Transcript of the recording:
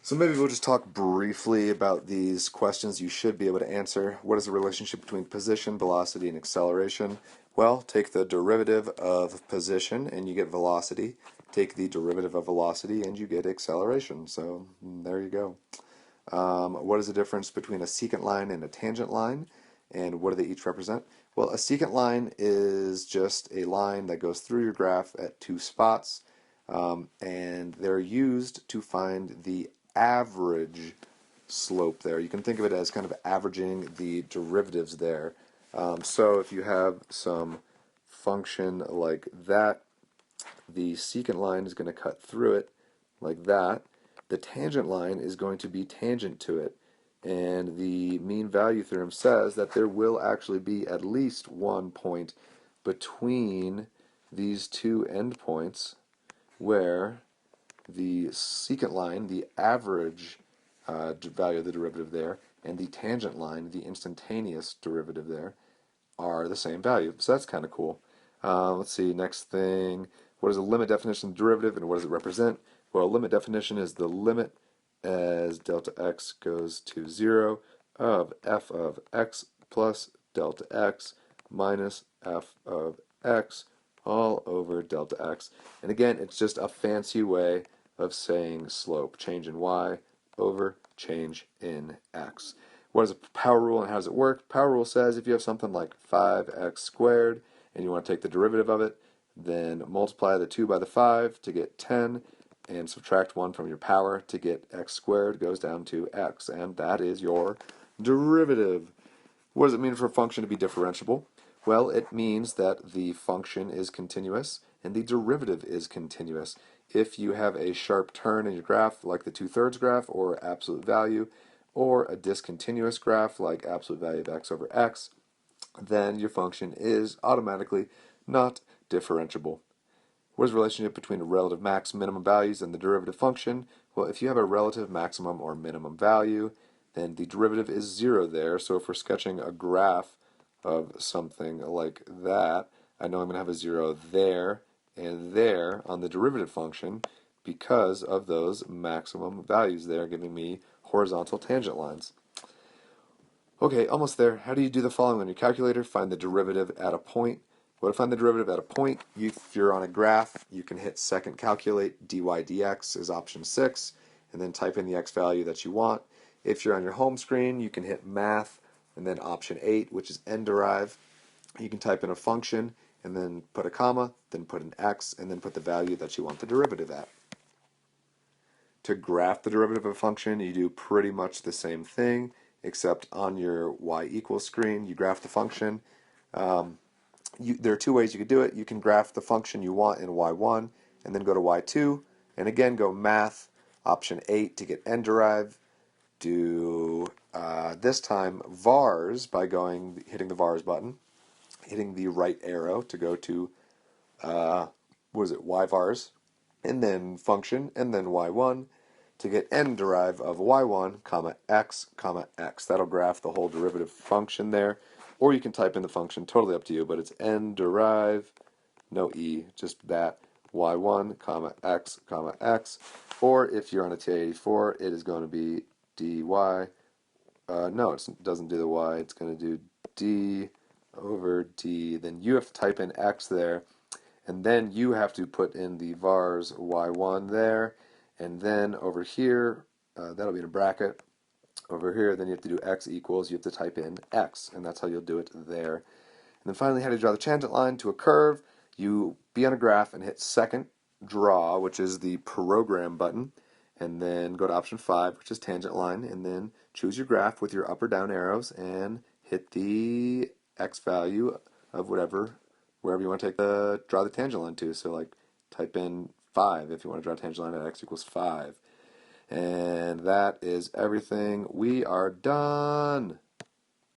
So maybe we'll just talk briefly about these questions you should be able to answer. What is the relationship between position, velocity, and acceleration? Well, take the derivative of position and you get velocity. Take the derivative of velocity and you get acceleration. So there you go. What is the difference between a secant line and a tangent line? And what do they each represent? Well, a secant line is just a line that goes through your graph at two spots, and they're used to find the average slope there. You can think of it as kind of averaging the derivatives there. So if you have some function like that, the secant line is going to cut through it like that. The tangent line is going to be tangent to it. And the mean value theorem says that there will actually be at least one point between these two endpoints where the secant line, the average value of the derivative there, and the tangent line, the instantaneous derivative there, are the same value. So that's kind of cool. Let's see, next thing. What is a limit definition of derivative and what does it represent? Well, a limit definition is the limit as delta x goes to 0 of f of x plus delta x minus f of x all over delta x. And again, it's just a fancy way of saying slope, change in y over change in x. What is a power rule and how does it work? Power rule says if you have something like 5x squared and you want to take the derivative of it, then multiply the 2 by the 5 to get 10 and subtract 1 from your power to get x squared goes down to x, and that is your derivative. What does it mean for a function to be differentiable? Well, it means that the function is continuous and the derivative is continuous. If you have a sharp turn in your graph, like the 2/3 graph or absolute value, or a discontinuous graph like absolute value of x over x, then your function is automatically not differentiable. What is the relationship between the relative max minimum values and the derivative function? Well, if you have a relative maximum or minimum value, then the derivative is 0 there. So if we're sketching a graph of something like that, I know I'm going to have a 0 there and there on the derivative function because of those maximum values there, giving me horizontal tangent lines. Okay, almost there. How do you do the following on your calculator? Find the derivative at a point. Well, to find the derivative at a point, if you're on a graph, you can hit second calculate, dy dx is option 6, and then type in the x value that you want. If you're on your home screen, you can hit math, and then option 8, which is n derive. You can type in a function, and then put a comma, then put an x, and then put the value that you want the derivative at. To graph the derivative of a function, you do pretty much the same thing, except on your y equals screen, you graph the function. There are two ways you could do it. You can graph the function you want in y1 and then go to y2 and again go math, option 8 to get n derive. Do this time vars by hitting the vars button, hitting the right arrow to go to y vars, and then function and then y1 to get n derive of y1 comma x comma x. That'll graph the whole derivative function there. Or you can type in the function, totally up to you, but it's n derive, no e, just that, y1 comma x comma x. Or if you're on a TI-84, it is going to be dy. No, it doesn't do the y, it's going to do d over d. Then you have to type in x there, and then you have to put in the vars y1 there, and then over here, that'll be in a bracket. Over here, then you have to do x equals, you have to type in x, and that's how you'll do it there. And then finally, how to draw the tangent line to a curve. You be on a graph and hit second draw, which is the program button, and then go to option 5, which is tangent line, and then choose your graph with your up or down arrows and hit the x value of wherever you want to draw the tangent line to. So like type in 5 if you want to draw a tangent line at x equals 5. And that is everything. We are done.